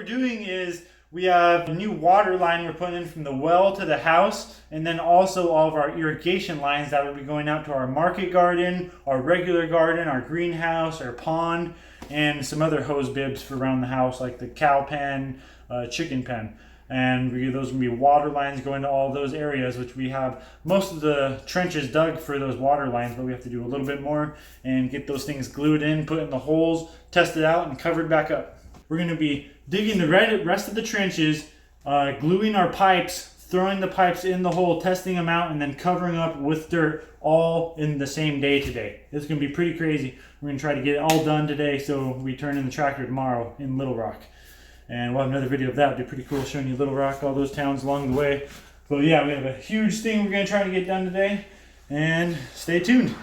doing is we have a new water line we're putting in from the well to the house, and then also all of our irrigation lines that will be going out to our market garden, our regular garden, our greenhouse, our pond, and some other hose bibs for around the house like the cow pen, chicken pen. And those will be water lines going to all those areas, which we have most of the trenches dug for those water lines, but we have to do a little bit more and get those things glued in, put in the holes, tested out, and covered back up. We're going to be digging the rest of the trenches, gluing our pipes, throwing the pipes in the hole, testing them out, and then covering up with dirt all in the same day today. It's going to be pretty crazy. We're going to try to get it all done today so we turn in the tractor tomorrow in Little Rock. And we'll have another video of that. It'll be pretty cool showing you Little Rock, all those towns along the way. But yeah, we have a huge thing we're going to try to get done today. And stay tuned.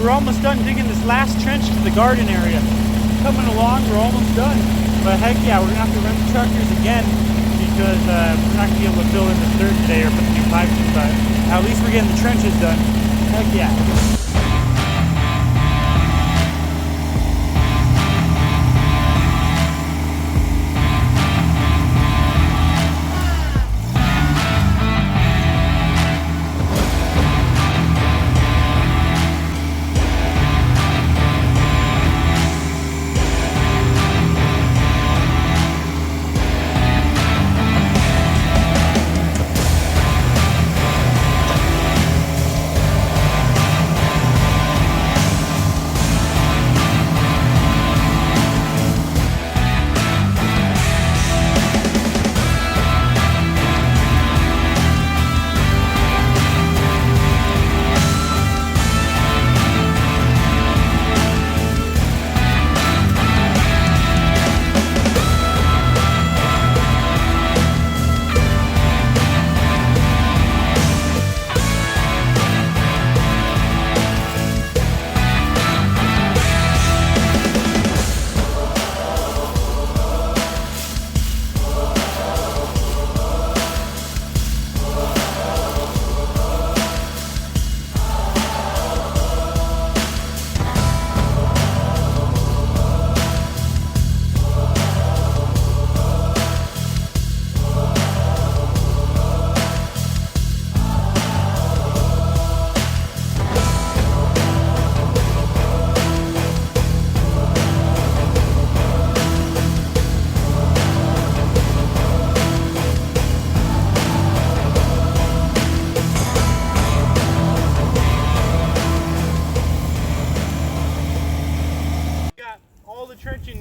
We're almost done digging this last trench to the garden area. Coming along, we're almost done. But heck yeah, we're gonna have to rent the tractors again because we're not gonna be able to fill in the dirt today or put the new pipes in, but at least we're getting the trenches done. Heck yeah.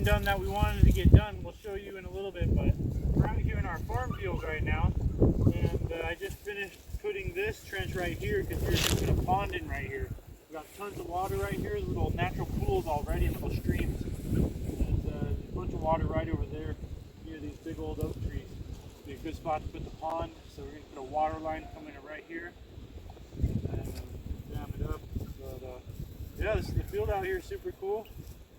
Done that we wanted to get done. We'll show you in a little bit, but we're out here in our farm field right now, and I just finished putting this trench right here because we're just going to put a pond in right here. We've got tons of water right here, little natural pools already, little streams, and a bunch of water right over there near these big old oak trees. Be a good spot to put the pond, so we're going to put a water line coming in right here and dam it up. But yeah, the field out here is super cool.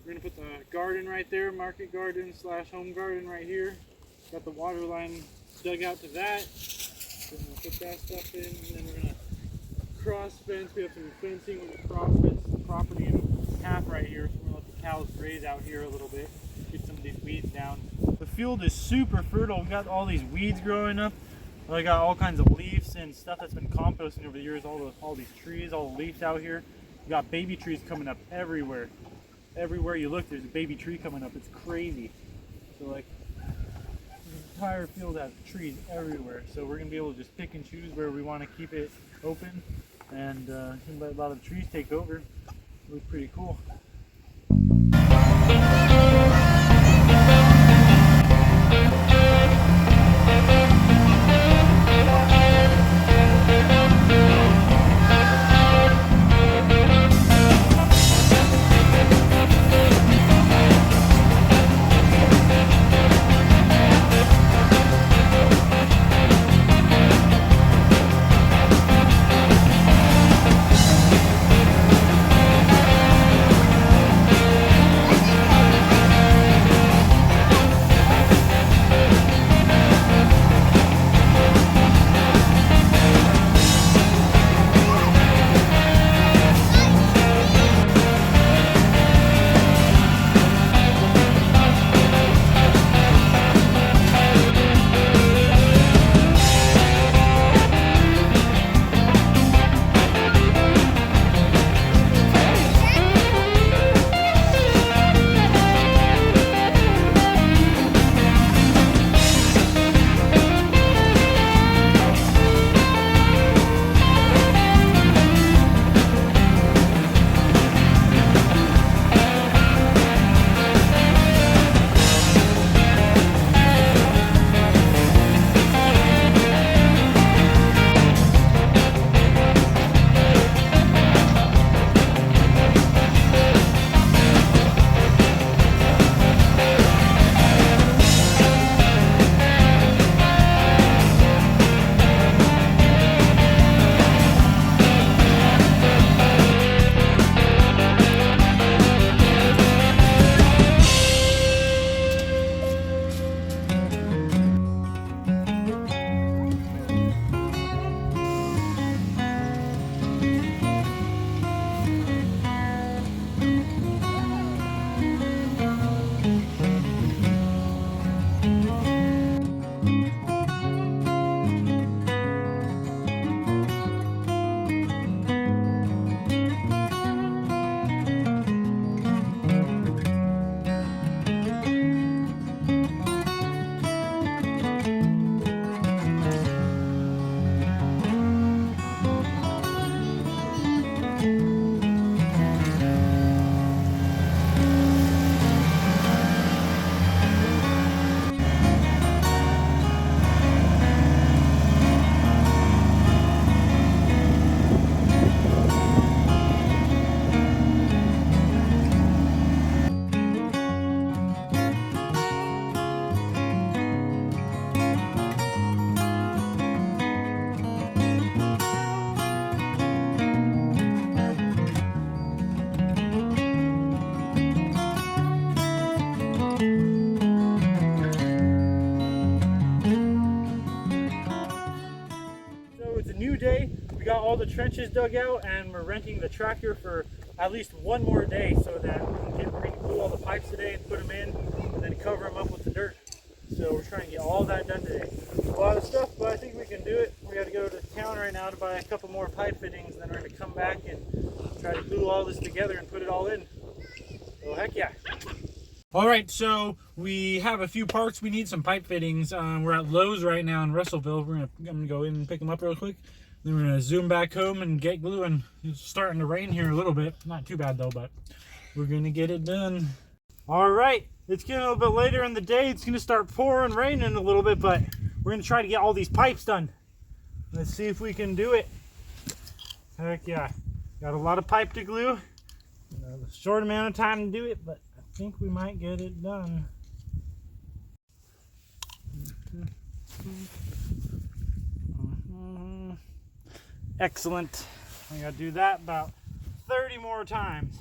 We're gonna put the garden right there, market garden / home garden right here. Got the water line dug out to that. So we're gonna put that stuff in, and then we're gonna cross fence. We have some fencing. We're gonna cross fence the property in half right here. So we're gonna let the cows graze out here a little bit, get some of these weeds down. The field is super fertile. We got all these weeds growing up. I got all kinds of leaves and stuff that's been composting over the years. All these trees, all the leaves out here. We got baby trees coming up everywhere. Everywhere you look, there's a baby tree coming up. It's crazy. So like, the entire field has trees everywhere. So we're gonna be able to just pick and choose where we want to keep it open, and let a lot of the trees take over. It looks pretty cool. Got all the trenches dug out, and we're renting the tractor for at least one more day so that we're going to glue all the pipes today and put them in and then cover them up with the dirt. So we're trying to get all that done today. A lot of stuff, but I think we can do it. We got to go to town right now to buy a couple more pipe fittings, and then we're going to come back and try to glue all this together and put it all in. So heck yeah. All right, so we have a few parts. We need some pipe fittings. We're at Lowe's right now in Russellville. I'm gonna go in and pick them up real quick. Then we're gonna zoom back home and get gluing. It's starting to rain here a little bit. Not too bad though, but we're gonna get it done. All right, it's getting a little bit later in the day. It's gonna start pouring, raining a little bit, but we're gonna try to get all these pipes done. Let's see if we can do it. Heck yeah, got a lot of pipe to glue. A short amount of time to do it, but I think we might get it done. Excellent. I gotta do that about 30 more times.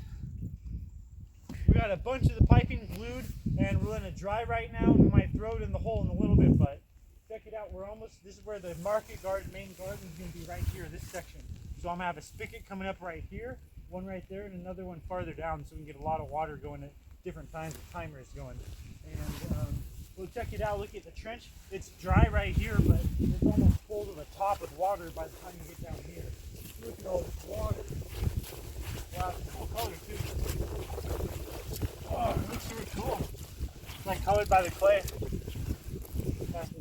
We got a bunch of the piping glued and we're letting it dry right now. We might throw it in the hole in a little bit, but check it out. We're almost, this is where the market garden, main garden is going to be right here, this section. So I'm going to have a spigot coming up right here, one right there, and another one farther down so we can get a lot of water going at different times the timer is going. And we'll check it out. Look at the trench. It's dry right here, but it's almost full to the top with water by the time you get down here. Look at all this water. Wow, it's a cool color too. Oh, it looks really cool. It's like colored by the clay. Have to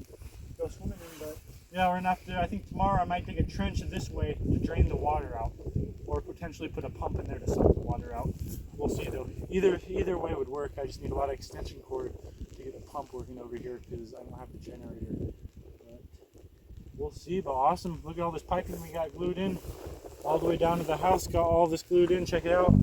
go swimming in, but yeah, we're gonna have to. I think tomorrow I might take a trench this way to drain the water out, or potentially put a pump in there to suck the water out. We'll see though. Either way would work. I just need a lot of extension cord to get the pump working over here because I don't have the generator. But we'll see. But awesome! Look at all this piping we got glued in, all the way down to the house. Got all this glued in. Check it out.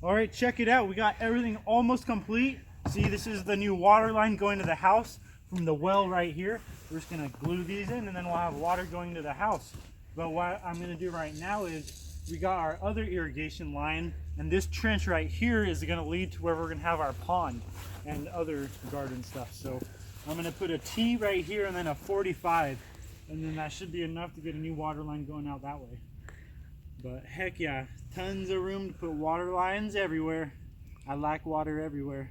Alright, check it out. We got everything almost complete. See, this is the new water line going to the house from the well right here. We're just going to glue these in and then we'll have water going to the house. But what I'm going to do right now is we got our other irrigation line, and this trench right here is going to lead to where we're going to have our pond and other garden stuff. So I'm going to put a T right here and then a 45, and then that should be enough to get a new water line going out that way. But heck yeah, tons of room to put water lines everywhere. I like water everywhere.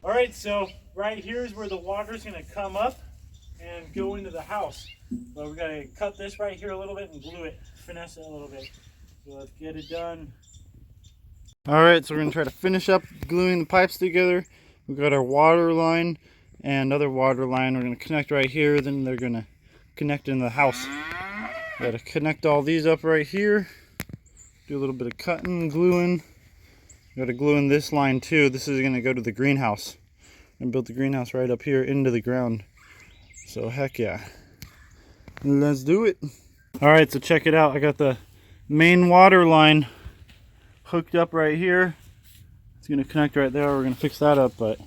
Alright, so right here is where the water is going to come up and go into the house. But we're going to cut this right here a little bit and glue it, finesse it a little bit. So let's get it done. Alright, so we're going to try to finish up gluing the pipes together. We've got our water line and another water line. We're going to connect right here, then they're going to connect into the house. Got to connect all these up right here. Do a little bit of cutting, gluing. Got to glue in this line too. This is going to go to the greenhouse. And build the greenhouse right up here into the ground. So heck yeah. Let's do it. Alright, so check it out. I got the main water line hooked up right here. It's going to connect right there. We're going to fix that up, but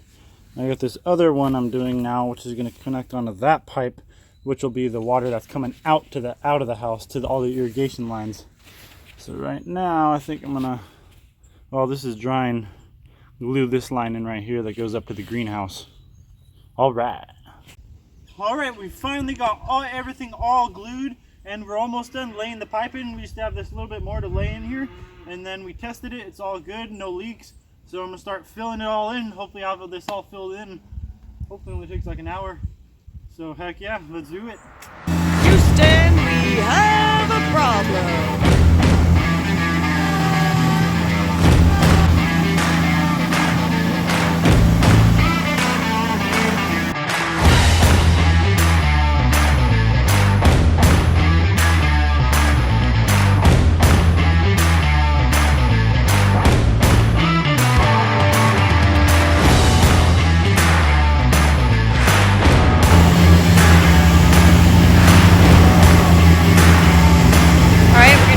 I got this other one I'm doing now, which is going to connect onto that pipe, which will be the water that's coming out to the of the house to all the irrigation lines. So right now I think I'm gonna, while this is drying, glue this line in right here that goes up to the greenhouse. Alright, we finally got everything all glued, and we're almost done laying the pipe in. We just have this little bit more to lay in here, and then we tested it. It's all good, no leaks. So I'm gonna start filling it all in. Hopefully I'll have this all filled in. Hopefully it only takes like an hour. So heck yeah, let's do it. Houston, we have a problem. All right, we're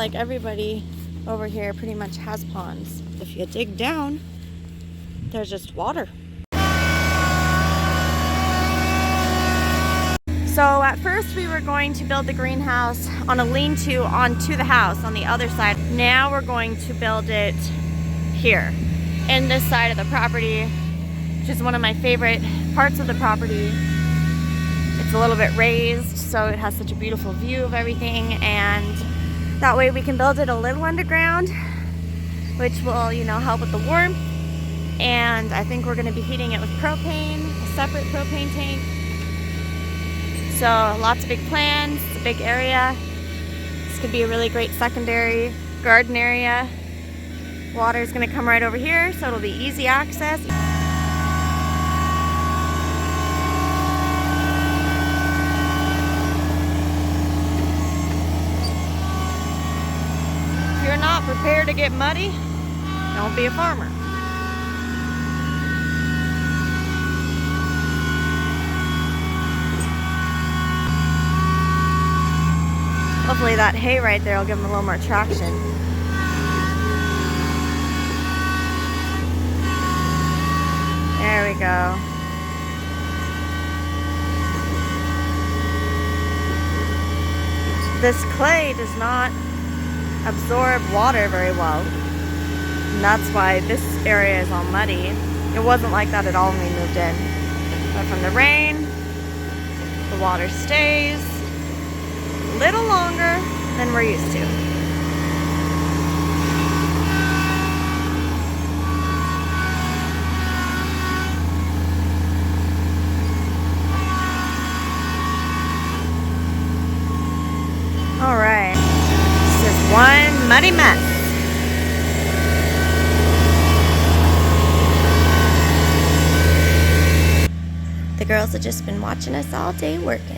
like everybody over here pretty much has ponds. If you dig down, there's just water. So at first we were going to build the greenhouse on a lean-to onto the house on the other side. Now we're going to build it here in this side of the property, which is one of my favorite parts of the property. It's a little bit raised, so it has such a beautiful view of everything, and that way we can build it a little underground, which will, you know, help with the warmth. And I think we're going to be heating it with propane, a separate propane tank. So lots of big plans. It's a big area. This could be a really great secondary garden area. Water is going to come right over here, so it'll be easy access. If you're not prepared to get muddy, don't be a farmer. Hopefully that hay right there will give them a little more traction. There we go. This clay does not absorb water very well. And that's why this area is all muddy. It wasn't like that at all when we moved in. But from the rain, the water stays a little longer than we're used to. All right, this is one muddy mess. The girls have just been watching us all day working.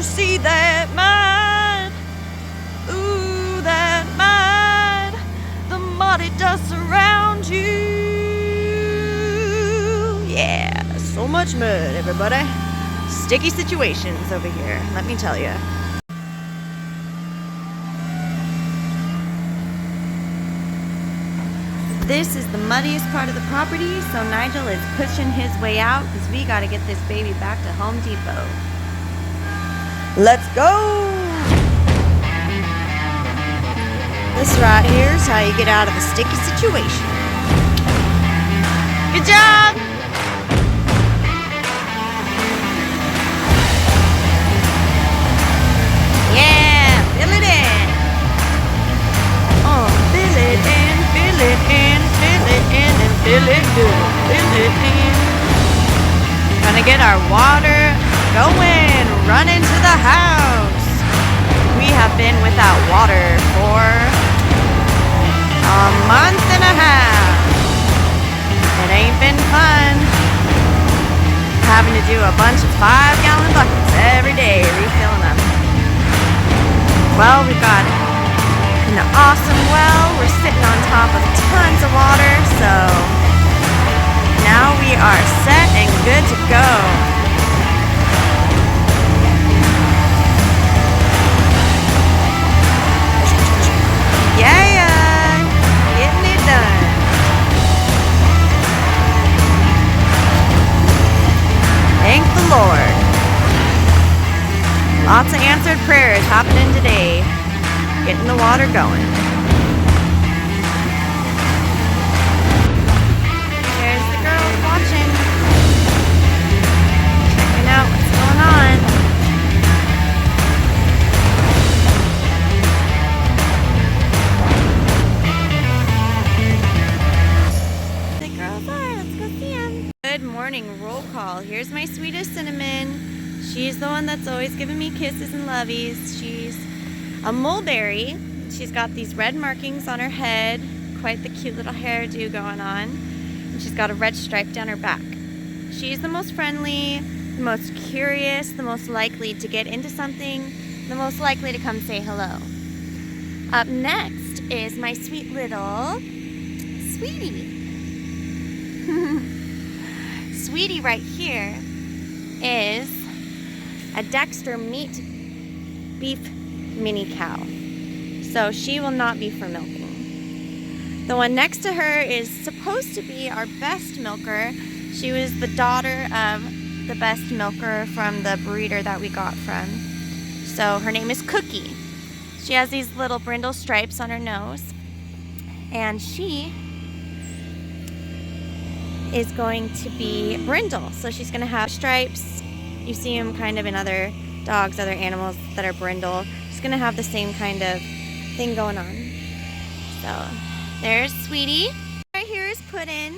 See that mud? Ooh, that mud. The muddy dust around you. Yeah, so much mud, everybody. Sticky situations over here, let me tell you. This is the muddiest part of the property, so Nigel is pushing his way out because we got to get this baby back to Home Depot. Let's go! This right here is how you get out of a sticky situation. Good job! Yeah, fill it in. Oh, fill it in, fill it in, fill it in, and fill it good. Fill it in. Gonna get our water going, run into the house. We have been without water for a month and a half. It ain't been fun. Having to do a bunch of 5-gallon buckets every day, refilling them. Well, we've got an awesome well. We're sitting on top of tons of water, so now we are set and good to go. Yeah! Lots of answered prayers happening today. Getting the water going. There's the girls watching. Checking out what's going on. The girls are. Let's go see them. Good morning. Roll call. Here's my sweetest Cinnamon. She's the one that's always giving me kisses and lovies. She's a mulberry. She's got these red markings on her head. Quite the cute little hairdo going on. And she's got a red stripe down her back. She's the most friendly, the most curious, the most likely to get into something, the most likely to come say hello. Up next is my sweet little Sweetie. Sweetie right here is a Dexter meat beef mini cow. So she will not be for milking. The one next to her is supposed to be our best milker. She was the daughter of the best milker from the breeder that we got from. So her name is Cookie. She has these little brindle stripes on her nose. And she is going to be brindle. So she's going to have stripes. You see them kind of in other dogs, other animals that are brindle. She's going to have the same kind of thing going on. So there's Sweetie. Right here is Puddin'.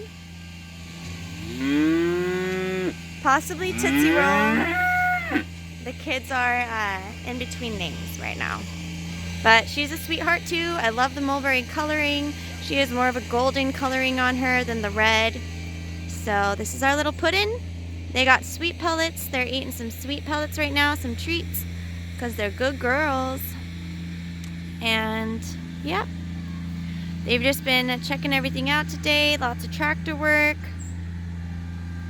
Possibly Tootsie Roll. The kids are in between names right now. But she's a sweetheart too. I love the mulberry coloring. She has more of a golden coloring on her than the red. So this is our little Puddin'. They got sweet pellets. They're eating some sweet pellets right now, some treats, because they're good girls. And yep, they've just been checking everything out today. Lots of tractor work,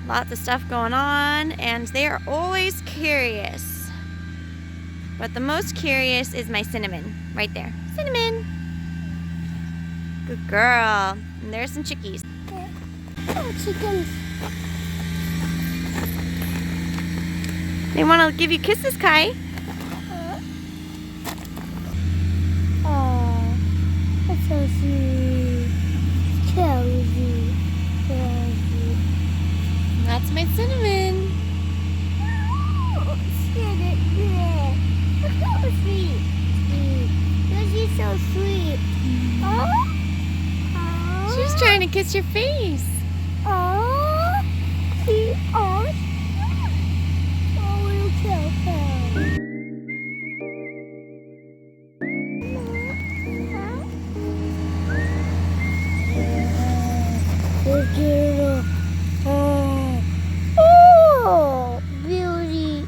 lots of stuff going on, and they are always curious. But the most curious is my Cinnamon, right there. Cinnamon! Good girl. And there's some chickies. Oh, chickens. They want to give you kisses, Kai. Oh, that's so sweet. Cozy. Cozy. That's my Cinnamon. Oh, Cinnamon. Look how sweet. She's so sweet. Oh. Oh. She's trying to kiss your face. Oh. She, oh. Oh, beauty.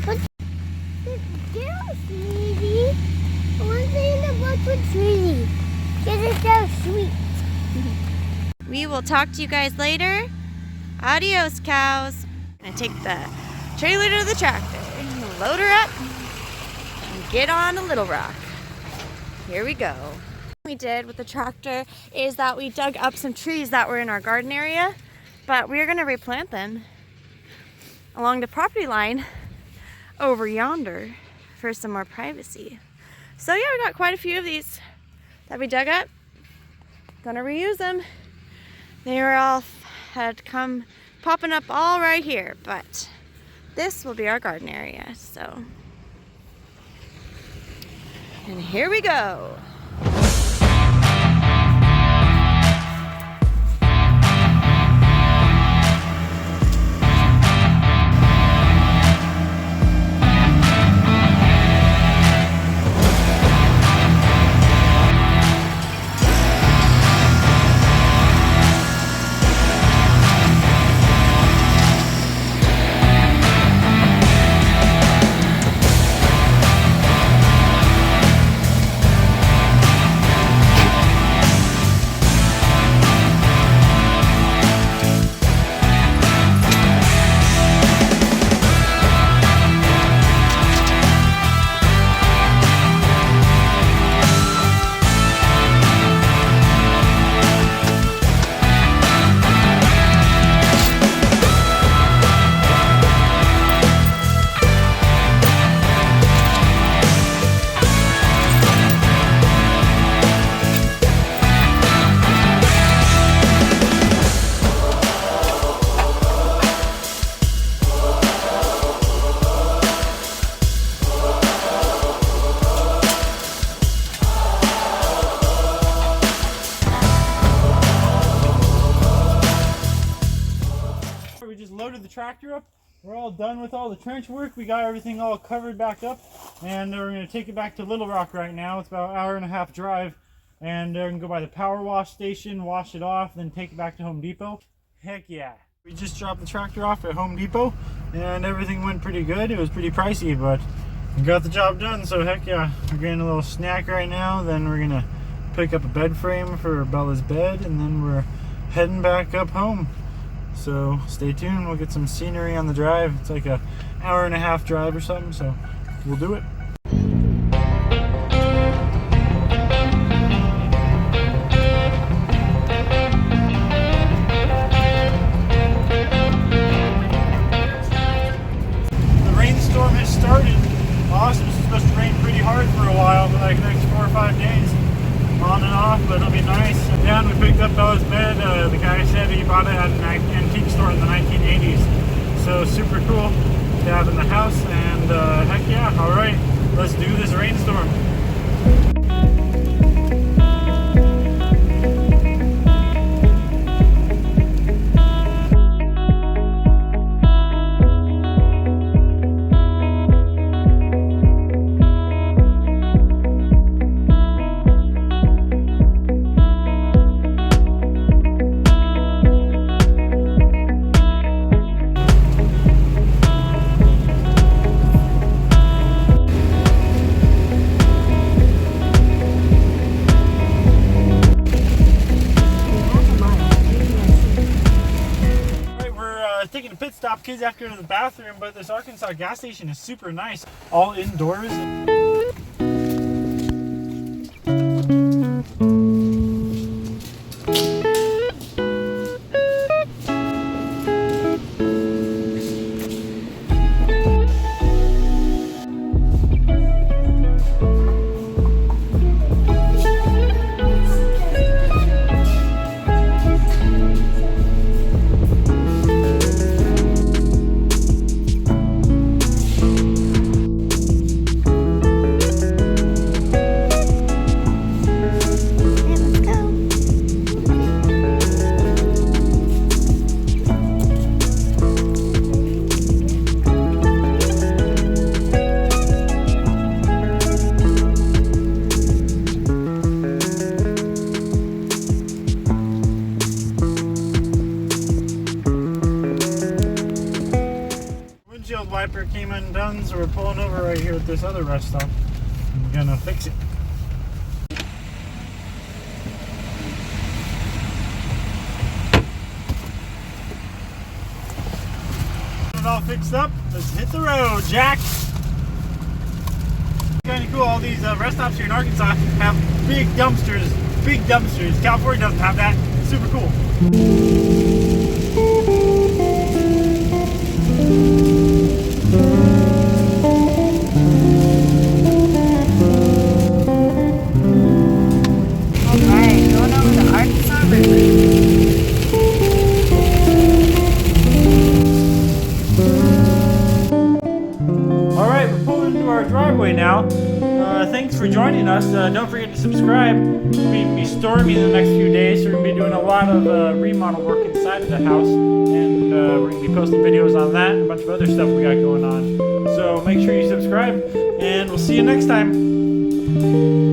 But sweetie. One thing about sweetie. This is so sweet. We will talk to you guys later. Adios, cows. I'm gonna take the trailer to the tractor, load her up, and get on a Little Rock. Here we go. What we did with the tractor is that we dug up some trees that were in our garden area, but we're gonna replant them along the property line over yonder for some more privacy. So yeah, we got quite a few of these that we dug up. Gonna reuse them. They were all had come popping up all right here, but this will be our garden area. So, and here we go. tractor up. We're all done with all the trench work. We got everything all covered back up, and we're going to take it back to Little Rock right now. It's about an hour and a half drive, and we're going to go by the power wash station, wash it off, then take it back to Home Depot. Heck yeah. We just dropped the tractor off at Home Depot, and everything went pretty good. It was pretty pricey, but we got the job done, so heck yeah. We're getting a little snack right now, then we're going to pick up a bed frame for Bella's bed, and then we're heading back up home. So stay tuned, we'll get some scenery on the drive. It's like an hour and a half drive or something, so we'll do it. The rainstorm has started. Awesome, it's supposed to rain pretty hard for a while, for like the next 4 or 5 days. On and off, but it'll be nice. Down, we picked up Bella's bed. The guy said he bought it at an antique store in the 1980s. So super cool to have in the house, and heck yeah, alright, let's do this rainstorm. Taking a pit stop, kids have to go to the bathroom, but this Arkansas gas station is super nice, all indoors. Wiper came undone, so we're pulling over right here at this other rest stop. I'm gonna fix it. Get it all fixed up. Let's hit the road, Jack. Kind of cool. All these rest stops here in Arkansas have big dumpsters. Big dumpsters. California doesn't have that. It's super cool. Alright, we're pulling into our driveway now. Thanks for joining us. Don't forget to subscribe. It's going to be stormy in the next few days, so we're going to be doing a lot of remodel work inside of the house. And we're going to be posting videos on that and a bunch of other stuff we got going on. So make sure you subscribe, and we'll see you next time.